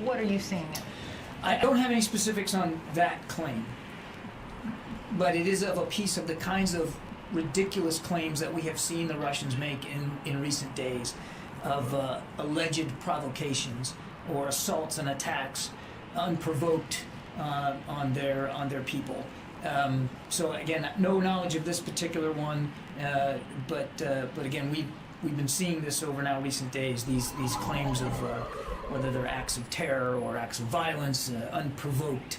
What are you seeing? I don't have any specifics on that claim, but it is of a piece of the kinds of ridiculous claims that we have seen the Russians make in recent days of alleged provocations or assaults and attacks unprovoked on their people. So again, no knowledge of this particular one, but again, we've been seeing this over now recent days. These claims of whether they're acts of terror or acts of violence, unprovoked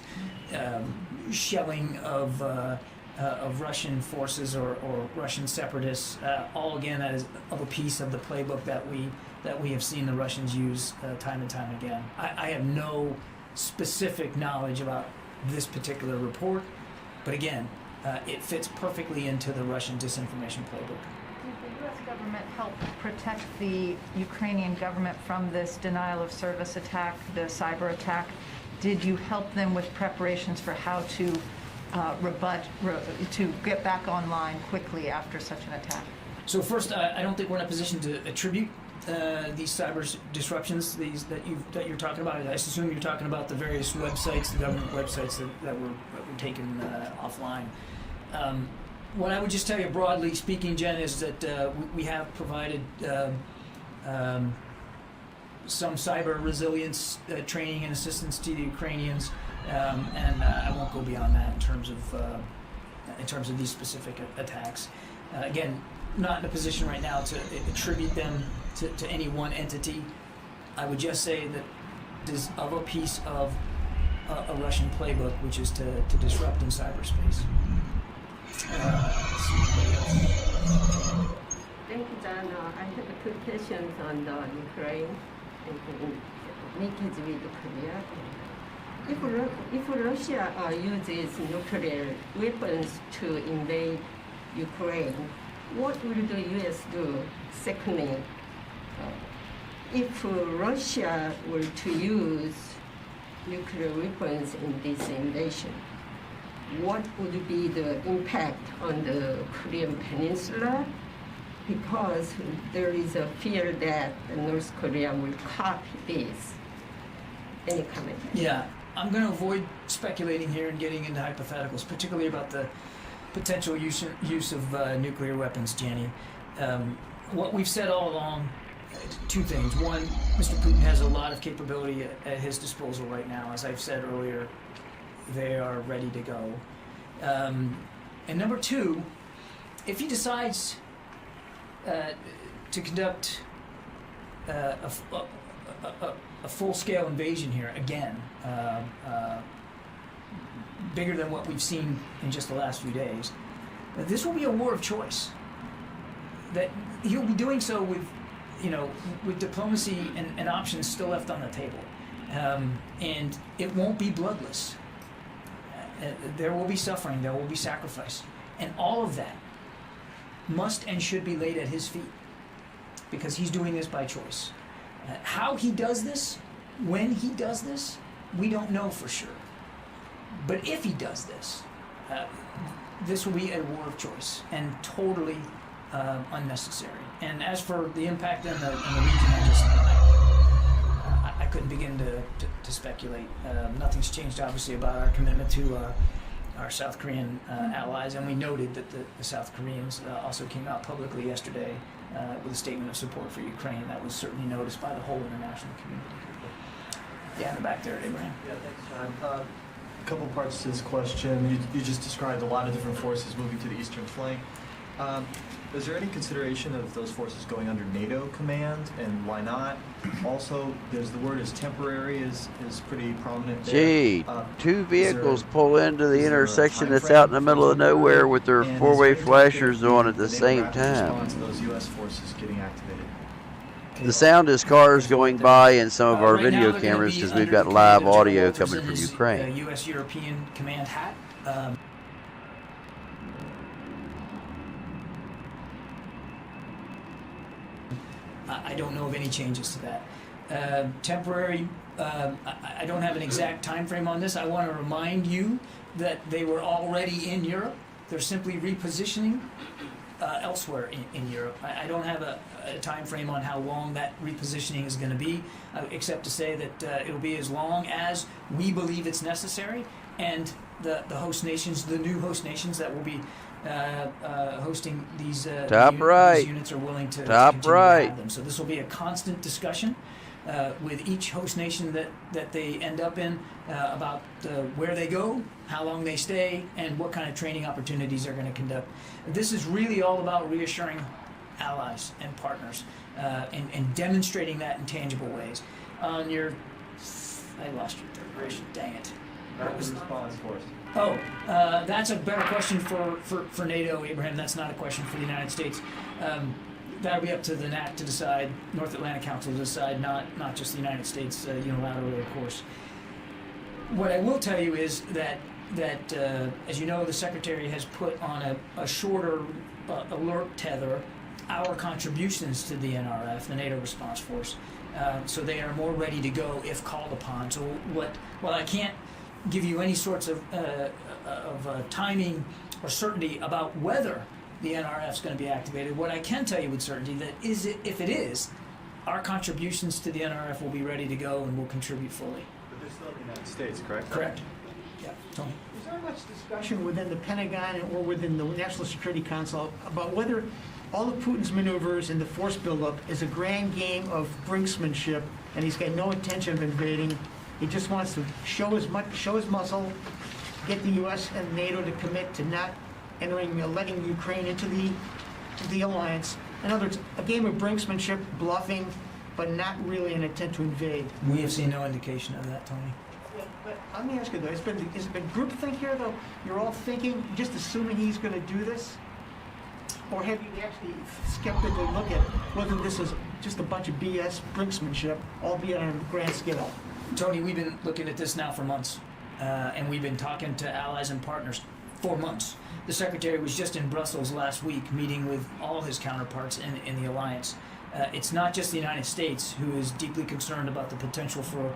shelling of Russian forces or Russian separatists. All again, that is of a piece of the playbook that we have seen the Russians use time and time again. I have no specific knowledge about this particular report, but again, it fits perfectly into the Russian disinformation playbook. Did the U.S. government help protect the Ukrainian government from this denial of service attack, the cyber attack? Did you help them with preparations for how to to get back online quickly after such an attack? So first, I don't think we're in a position to attribute these cyber disruptions that you're talking about. I assume you're talking about the various websites, the government websites that were taken offline. What I would just tell you, broadly speaking, Jen, is that we have provided some cyber resilience training and assistance to the Ukrainians, and I won't go beyond that in terms of these specific attacks. Again, not in a position right now to attribute them to any one entity. I would just say that this is of a piece of a Russian playbook, which is to disrupt in cyberspace. Thank you, John. I have two questions on the Ukraine and linkage with Korea. If Russia uses nuclear weapons to invade Ukraine, what will the U.S. do? Secondly, if Russia were to use nuclear weapons in this invasion, what would be the impact on the Korean Peninsula? Because there is a fear that North Korea will copy this. Any comment? Yeah, I'm going to avoid speculating here and getting into hypotheticals, particularly about the potential use of nuclear weapons, Jenny. What we've said all along, two things. One, Mr. Putin has a lot of capability at his disposal right now. As I've said earlier, they are ready to go. And number two, if he decides to conduct a full-scale invasion here, again, bigger than what we've seen in just the last few days, this will be a war of choice. That he'll be doing so with diplomacy and options still left on the table. And it won't be bloodless. There will be suffering, there will be sacrifice. And all of that must and should be laid at his feet, because he's doing this by choice. How he does this, when he does this, we don't know for sure. But if he does this, this will be a war of choice and totally unnecessary. And as for the impact in the region, I couldn't begin to speculate. Nothing's changed, obviously, about our commitment to our South Korean allies, and we noted that the South Koreans also came out publicly yesterday with a statement of support for Ukraine. That was certainly noticed by the whole international community. Yeah, in the back there, Abraham. Yeah, thanks, John. A couple parts to this question. You just described a lot of different forces moving to the eastern flank. Is there any consideration of those forces going under NATO command, and why not? Also, there's the word is temporary is pretty prominent there. Gee, two vehicles pull into the intersection that's out in the middle of nowhere with their four-way flashers on at the same time. To those U.S. forces getting activated. The sound is cars going by and some of our Right video now, they're gonna cameras be because under we've got the live command of audio General Walters coming and from his, Ukraine. U.S. European Command hat. I don't know of any changes to that. Temporary, I don't have an exact time frame on this. I want to remind you that they were already in Europe. They're simply repositioning elsewhere in Europe. I don't have a time frame on how long that repositioning is going to be, except to say that it'll be as long as we believe it's necessary, and the host nations, the new host nations that will be hosting these, these units are willing to continue to have them. So this will be a constant discussion with each host nation that they end up in about where they go, how long they stay, and what kind of training opportunities they're going to conduct. This is really all about reassuring allies and partners and demonstrating that in tangible ways. On your, I lost your third question, dang it. Rapid response force. Oh, that's a better question for NATO, Abraham. That's not a question for the United States. That'll be up to the NAC to decide, North Atlantic Council to decide, not just the United States unilaterally, of course. What I will tell you is that as you know, the Secretary has put on a shorter alert tether our contributions to the NRF, the NATO Response Force, so they are more ready to go if called upon. So while I can't give you any sorts of timing or certainty about whether the NRF is going to be activated, what I can tell you with certainty that is if it is, our contributions to the NRF will be ready to go and will contribute fully. But they're still in the United States, correct? Correct. Yeah, Tony. Is there much discussion within the Pentagon or within the National Security Council about whether all of Putin's maneuvers and the force buildup is a grand game of brinksmanship, and he's got no intention of invading? He just wants to show his muscle, get the U.S. and NATO to commit to not letting Ukraine into the alliance. In other words, a game of brinksmanship, bluffing, but not really an intent to invade. We have seen no indication of that, Tony. Yeah, but let me ask you though, has it been groupthink here though? You're all thinking, just assuming he's going to do this? Or have you actually skeptically look at whether this is just a bunch of BS brinksmanship, albeit on a grand scale? Tony, we've been looking at this now for months, and we've been talking to allies and partners for months. The Secretary was just in Brussels last week meeting with all his counterparts in the alliance. It's not just the United States who is deeply concerned about the potential for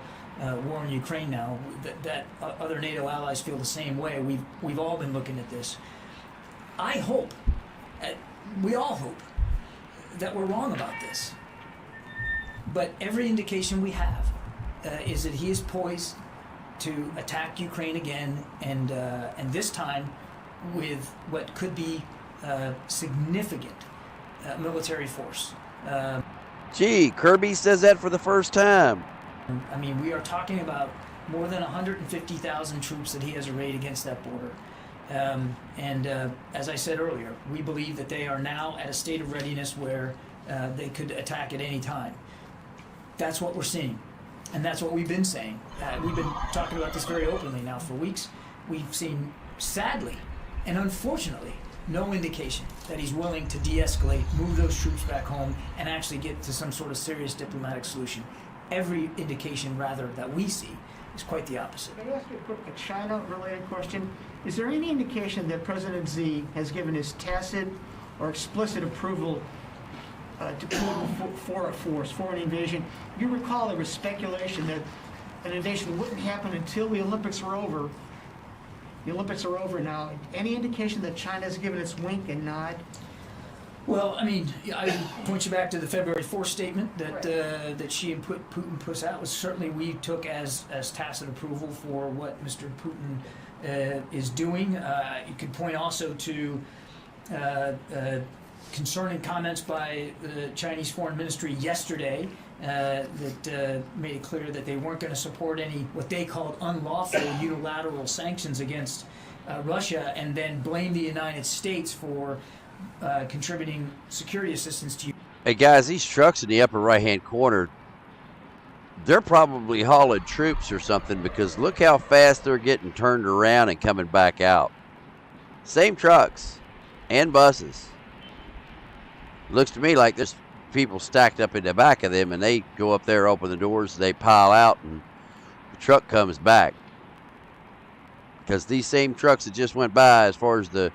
war in Ukraine now. That other NATO allies feel the same way. We've all been looking at this. I hope, we all hope, that we're wrong about this. But every indication we have is that he is poised to attack Ukraine again, and this time with what could be significant military force. Gee, Kirby says that for the first time. I mean, we are talking about more than 150,000 troops that he has arrayed against that border. As I said earlier, we believe that they are now at a state of readiness where they could attack at any time. That's what we're seeing. And that's what we've been saying. We've been talking about this very openly now for weeks. We've seen, sadly and unfortunately, no indication that he's willing to de-escalate, move those troops back home, and actually get to some sort of serious diplomatic solution. Every indication, rather, that we see is quite the opposite. Can I ask you a quick China-related question? Is there any indication that President Xi has given his tacit or explicit approval to Putin for a force, for an invasion? You recall there was speculation that an invasion wouldn't happen until the Olympics were over. The Olympics are over now. Any indication that China's given its wink and nod? Well, I mean, I point you back to the February 4th statement that that Xi and Putin put out. Was certainly we took as tacit approval for what Mr. Putin is doing. You could point also to concerning comments by the Chinese Foreign Ministry yesterday that made it clear that they weren't going to support any what they called unlawful unilateral sanctions against Russia, and then blame the United States for contributing security assistance to you. Hey guys, these trucks in the upper right-hand corner, they're probably hauling troops or something, because look how fast they're getting turned around and coming back out. Same trucks and buses. Looks to me like there's people stacked up in the back of them, and they go up there, open the doors, they pile out, and the truck comes back. Because these same trucks that just went by, as far as the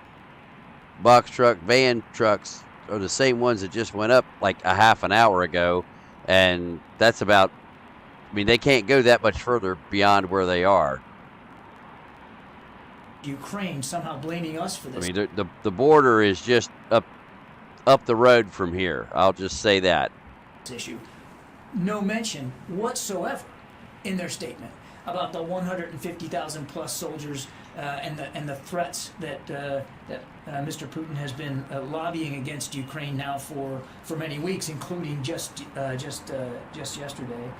box truck, van trucks, are the same ones that just went up like a half an hour ago, and that's about, I mean, they can't go that much further beyond where they are. Ukraine somehow blaming us for this. I mean, the border is just up up the road from here. I'll just say that. issue. No mention whatsoever in their statement about the 150,000 plus soldiers and the threats that Mr. Putin has been lobbying against Ukraine now for many weeks, including just yesterday.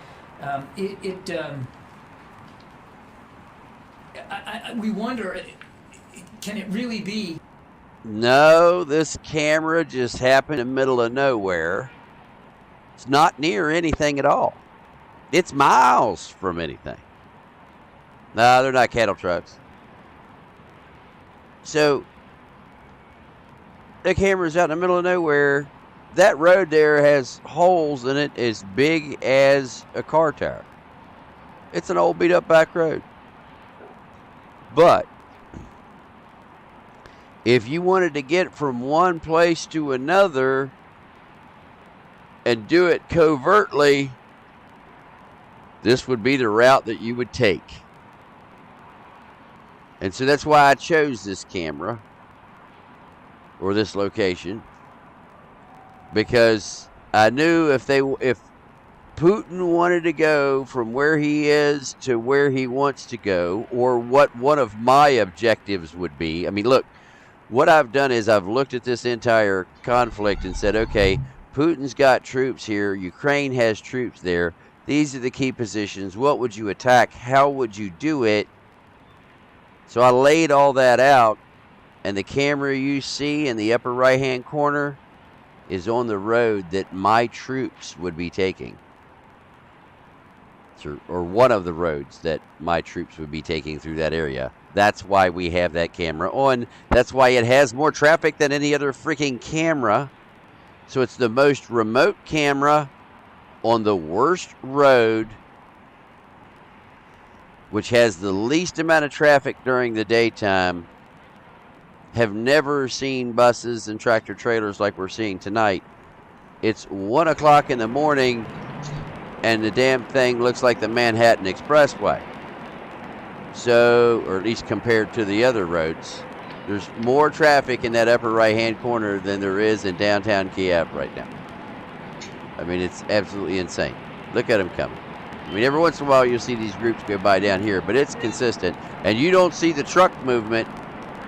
We wonder, can it really be? No, this camera just happened in the middle of nowhere. It's not near anything at all. It's miles from anything. No, they're not cattle trucks. So, the camera's out in the middle of nowhere. That road there has holes in it as big as a car tire. It's an old beat up back road. But, if you wanted to get from one place to another and do it covertly, this would be the route that you would take. And so that's why I chose this camera or this location, because I knew if Putin wanted to go from where he is to where he wants to go, or what one of my objectives would be. I mean, look, what I've done is I've looked at this entire conflict and said, okay, Putin's got troops here. Ukraine has troops there. These are the key positions. What would you attack? How would you do it? So I laid all that out, and the camera you see in the upper right-hand corner is on the road that my troops would be taking. Or one of the roads that my troops would be taking through that area. That's why we have that camera on. That's why it has more traffic than any other freaking camera. So it's the most remote camera on the worst road, which has the least amount of traffic during the daytime. Have never seen buses and tractor trailers like we're seeing tonight. It's 1 o'clock in the morning, and the damn thing looks like the Manhattan Expressway. So, or at least compared to the other roads, there's more traffic in that upper right-hand corner than there is in downtown Kiev right now. I mean, it's absolutely insane. Look at them coming. I mean, every once in a while you'll see these groups go by down here, but it's consistent. And you don't see the truck movement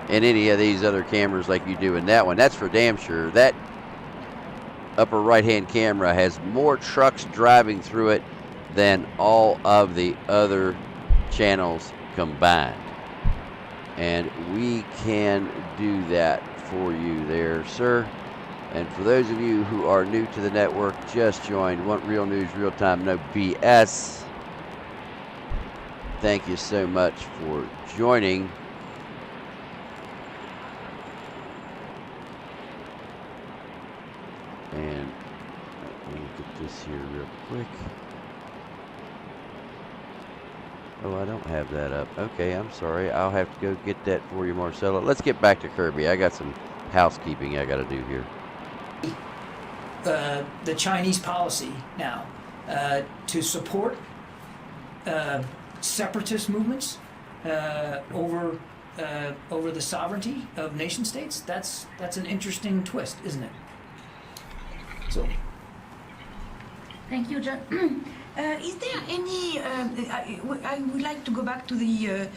in any of these other cameras like you do in that one. That's for damn sure. That upper right-hand camera has more trucks driving through it than all of the other channels combined. And we can do that for you there, sir. And for those of you who are new to the network, just joined, want real news, real time, no BS. Thank you so much for joining. And let me get this here real quick. Oh, I don't have that up. Okay, I'm sorry. I'll have to go get that for you, Marcella. Let's get back to Kirby. I got some housekeeping I got to do here. The Chinese policy now to support separatist movements over the sovereignty of nation states. That's an interesting twist, isn't it? So. Thank you, John. Is there any? I would like to go back to the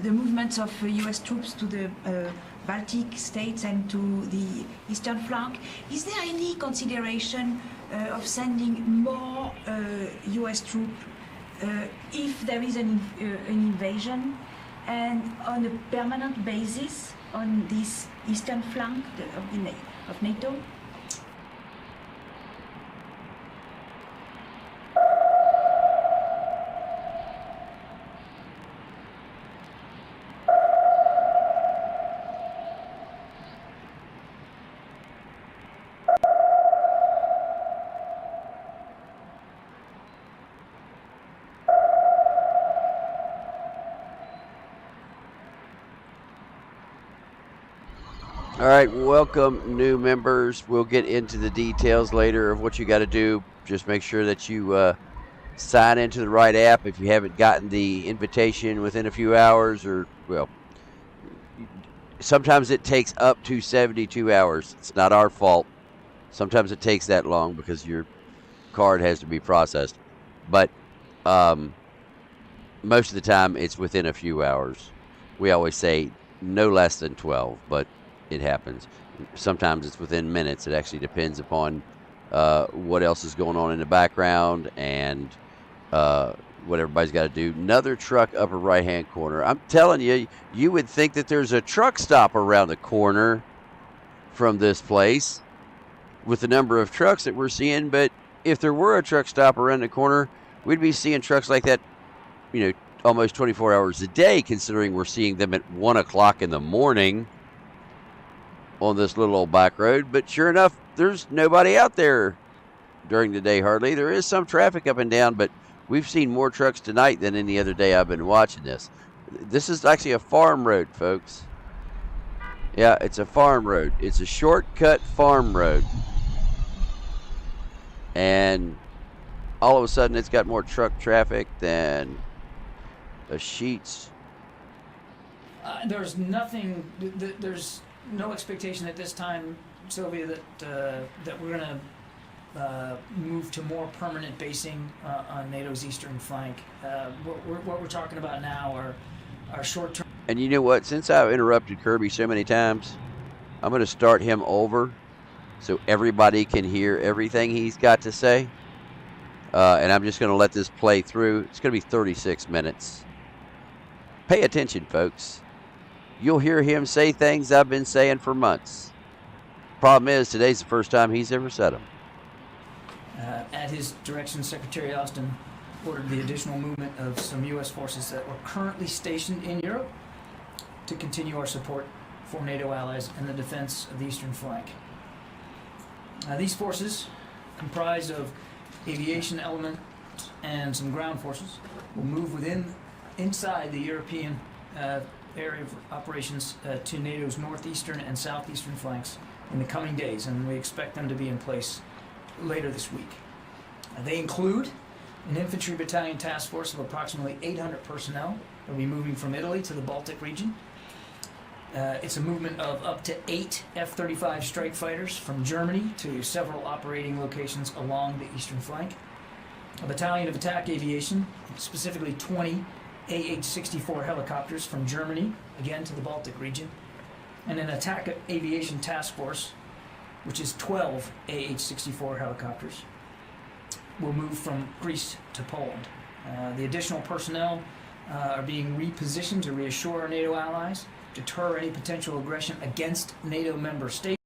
movements of U.S. troops to the Baltic states and to the eastern flank. Is there any consideration of sending more U.S. troops if there is an invasion, and on a permanent basis on this eastern flank of NATO? All right, welcome new members. We'll get into the details later of what you got to do. Just make sure that you sign into the right app if you haven't gotten the invitation within a few hours, or, well, sometimes it takes up to 72 hours. It's not our fault. Sometimes it takes that long because your card has to be processed. But most of the time, it's within a few hours. We always say no less than 12, but it happens. Sometimes it's within minutes. It actually depends upon what else is going on in the background and what everybody's got to do. Another truck upper right-hand corner. I'm telling you, you would think that there's a truck stop around the corner from this place with the number of trucks that we're seeing. But if there were a truck stop around the corner, we'd be seeing trucks like that, almost 24 hours a day, considering we're seeing them at 1 o'clock in the morning on this little old back road. But sure enough, there's nobody out there during the day hardly. There is some traffic up and down, but we've seen more trucks tonight than any other day I've been watching this. This is actually a farm road, folks. Yeah, it's a farm road. It's a shortcut farm road. And all of a sudden it's got more truck traffic than a Sheetz. There's nothing, there's no expectation at this time, Sylvia, that we're going to move to more permanent basing on NATO's eastern flank. What we're talking about now are short-term. And you know what? Since I've interrupted Kirby so many times, I'm going to start him over so everybody can hear everything he's got to say. And I'm just going to let this play through. It's going to be 36 minutes. Pay attention, folks. You'll hear him say things I've been saying for months. Problem is, today's the first time he's ever said them. At his direction, Secretary Austin ordered the additional movement of some U.S. forces that were currently stationed in Europe to continue our support for NATO allies in the defense of the eastern flank. These forces, comprised of aviation element and some ground forces, will move inside the European area of operations to NATO's northeastern and southeastern flanks in the coming days, and we expect them to be in place later this week. They include an infantry battalion task force of approximately 800 personnel that will be moving from Italy to the Baltic region. It's a movement of up to 8 F-35 strike fighters from Germany to several operating locations along the eastern flank. A battalion of attack aviation, specifically 20 AH-64 helicopters from Germany, again to the Baltic region. And an attack aviation task force, which is 12 AH-64 helicopters, will move from Greece to Poland. The additional personnel are being repositioned to reassure our NATO allies, deter any potential aggression against NATO member states.